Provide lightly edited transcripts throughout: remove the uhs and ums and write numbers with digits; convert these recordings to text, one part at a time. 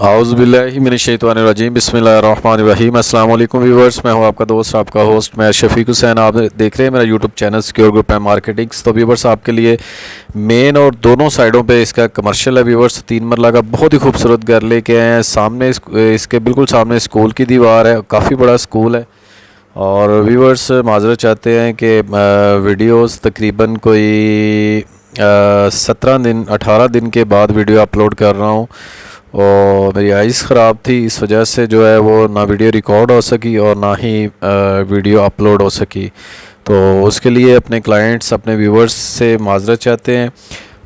औज़ुबिल्लाहिमिनश्शैतानिर्रजीम बिस्मिल्लाहिर्रहमानिर्रहीम। अस्सलाम वालेकुम व्यूवर्स, मैं हूं आपका दोस्त, आपका होस्ट, मैं शफीक हुसैन। आप देख रहे हैं मेरा YouTube channel secure group and marketings. तो व्यूवर्स, आपके लिए मेन और दोनों साइडों पे इसका कमर्शियल है व्यूवर्स। 3 मरला का बहुत ही खूबसूरत घर लेके आए हैं। सामने इसके बिल्कुल सामने स्कूल की दीवार है, काफ़ी बड़ा स्कूल है। और व्यूवर्स माजरत चाहते हैं कि वीडियोस तकरीबन कोई 17 दिन 18 दिन के बाद वीडियो अपलोड कर रहा हूँ। और मेरी आइज़ ख़राब थी, इस वजह से जो है वो ना वीडियो रिकॉर्ड हो सकी और ना ही वीडियो अपलोड हो सकी। तो उसके लिए अपने क्लाइंट्स, अपने व्यूवर्स से माजरत चाहते हैं।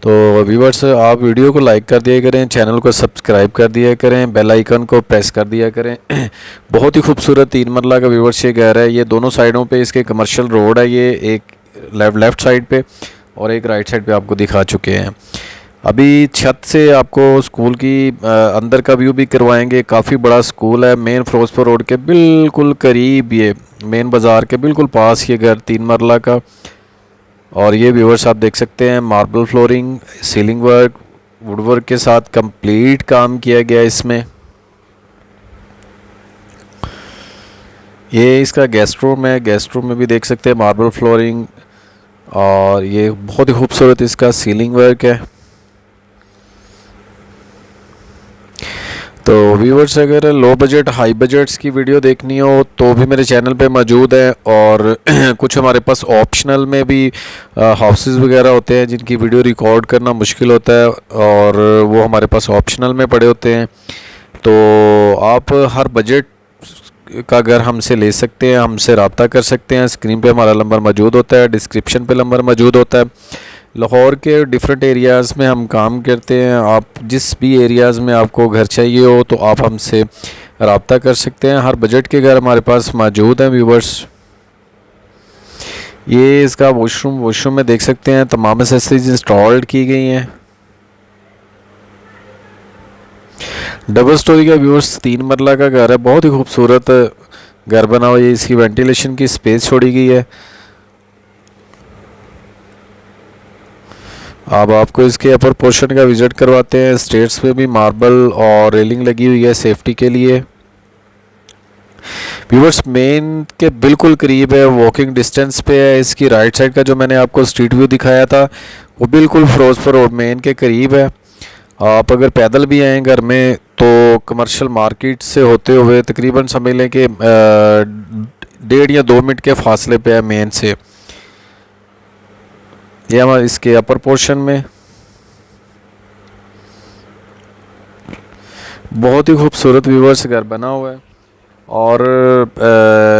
तो व्यूवर्स, आप वीडियो को लाइक कर दिया करें, चैनल को सब्सक्राइब कर दिया करें, बेल आइकन को प्रेस कर दिया करें। बहुत ही खूबसूरत 3 मरला का व्यूवर्स ये घर है। ये दोनों साइडों पे इसके कमर्शियल रोड है। ये एक लेफ़्ट साइड पे और एक राइट साइड पे आपको दिखा चुके हैं। अभी छत से आपको स्कूल की अंदर का व्यू भी करवाएंगे। काफ़ी बड़ा स्कूल है, मेन फिरोजपुर रोड के बिल्कुल करीब, ये मेन बाज़ार के बिल्कुल पास ये घर 3 मरला का। और ये व्यूवर्स आप देख सकते हैं, marble flooring, ceiling work, would work के साथ कंप्लीट काम किया गया इसमें। ये इसका गेस्ट रूम है, गेस्ट रूम में भी देख सकते हैं मार्बल फ्लोरिंग। और ये बहुत ही खूबसूरत इसका सीलिंग वर्क है। तो व्यूवर्स, अगर लो बजट हाई बजट्स की वीडियो देखनी हो तो भी मेरे चैनल पे मौजूद है। और कुछ हमारे पास ऑप्शनल में भी हाउसेस वगैरह होते हैं जिनकी वीडियो रिकॉर्ड करना मुश्किल होता है, और वो हमारे पास ऑप्शनल में पड़े होते हैं। तो आप हर बजट का घर हमसे ले सकते हैं, हमसे रब्ता कर सकते हैं। स्क्रीन पे हमारा नंबर मौजूद होता है, डिस्क्रिप्शन पे नंबर मौजूद होता है। लाहौर के डिफरेंट एरियाज़ में हम काम करते हैं। आप जिस भी एरियाज़ में आपको घर चाहिए हो तो आप हमसे रब्ता कर सकते हैं। हर बजट के घर हमारे पास मौजूद हैं व्यूवर्स। ये इसका वॉशरूम में देख सकते हैं तमाम एसेसरीज इंस्टॉल्ड की गई हैं। डबल स्टोरी का व्यूवर्स 3 मरला का घर है, बहुत ही खूबसूरत घर बना हुआ है। इसकी वेंटिलेशन की स्पेस छोड़ी गई है। अब आपको इसके अपर पोर्शन का विज़िट करवाते हैं। स्टेयर्स पे भी मार्बल और रेलिंग लगी हुई है सेफ्टी के लिए। व्यूवर्स, मेन के बिल्कुल करीब है, वॉकिंग डिस्टेंस पे है। इसकी राइट साइड का जो मैंने आपको स्ट्रीट व्यू दिखाया था वो बिल्कुल फिरोजपुर रोड मेन के करीब है। आप अगर पैदल भी आएँ घर में तो कमर्शियल मार्केट से होते हुए तकरीबन समझ लें कि 1.5 या 2 मिनट के फासले पे है मेन से। ये हमारे इसके अपर पोर्शन में बहुत ही खूबसूरत व्यूवर्स घर बना हुआ है। और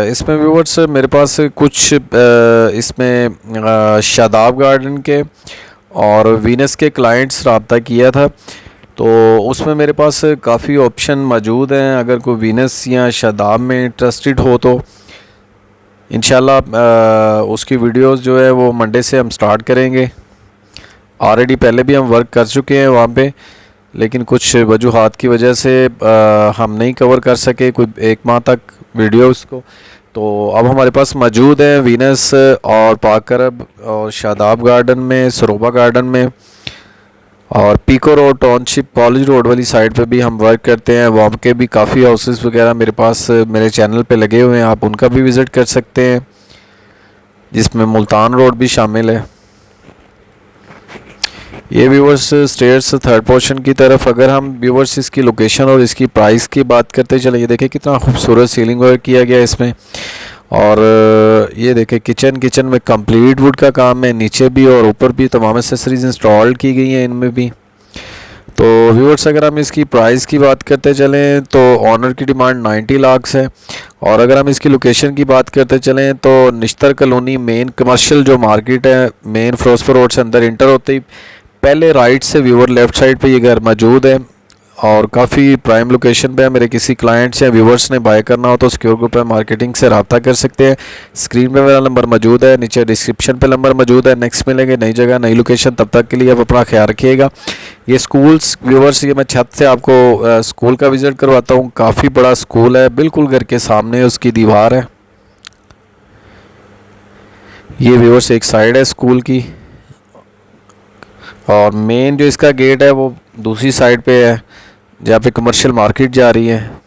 इसमें व्यूवर्स मेरे पास कुछ इसमें शादाब गार्डन के और वीनस के क्लाइंट्स रब्ता किया था, तो उसमें मेरे पास काफ़ी ऑप्शन मौजूद हैं। अगर कोई वीनस या शादाब में इंटरेस्टेड हो तो इंशाल्लाह उसकी वीडियोस जो है वो मंडे से हम स्टार्ट करेंगे। ऑलरेडी पहले भी हम वर्क कर चुके हैं वहाँ पे, लेकिन कुछ वजूहात की वजह से हम नहीं कवर कर सके कोई 1 माह तक वीडियोस को। तो अब हमारे पास मौजूद है वीनस और पाक अरब और शादाब गार्डन में, सरोबा गार्डन में, और Peco road township college road वाली साइड पे भी हम वर्क करते हैं। वहाँ के भी काफ़ी हाउसेस वगैरह मेरे पास मेरे चैनल पे लगे हुए हैं, आप उनका भी विज़िट कर सकते हैं, जिसमें मुल्तान रोड भी शामिल है। ये व्यूवर्स स्टेयर्स थर्ड पोर्शन की तरफ, अगर हम व्यूवर्स इसकी लोकेशन और इसकी प्राइस की बात करते चले, ये देखें कितना खूबसूरत सीलिंग वर्क किया गया है इसमें। और ये देखें किचन में कंप्लीट वुड का काम है, नीचे भी और ऊपर भी तमाम एक्सेसरीज इंस्टॉल की गई हैं इनमें भी। तो व्यूवर्स, अगर हम इसकी प्राइस की बात करते चलें तो ऑनर की डिमांड 90 लाख है। और अगर हम इसकी लोकेशन की बात करते चलें तो निश्तर कॉलोनी मेन कमर्शियल जो मार्केट है, मेन फिरोजपुर रोड से अंदर इंटर होते ही पहले राइट से व्यूवर लेफ़्ट साइड पे ये घर मौजूद है और काफ़ी प्राइम लोकेशन पे है। मेरे किसी क्लाइंट्स या व्यूवर्स ने बाय करना हो तो सिक्योर ग्रुप मार्केटिंग से रब्ता कर सकते हैं। स्क्रीन पे मेरा नंबर मौजूद है, नीचे डिस्क्रिप्शन पे नंबर मौजूद है। नेक्स्ट मिलेंगे नई जगह नई लोकेशन, तब तक के लिए आप अपना ख्याल रखिएगा। ये स्कूल्स व्यूवर्स, ये मैं छत से आपको स्कूल का विज़िट करवाता हूँ। काफ़ी बड़ा स्कूल है, बिल्कुल घर के सामने उसकी दीवार है। ये व्यूवर्स एक साइड है स्कूल की, और मेन जो इसका गेट है वो दूसरी साइड पे है। जहाँ पे कमर्शियल मार्केट जा रही है।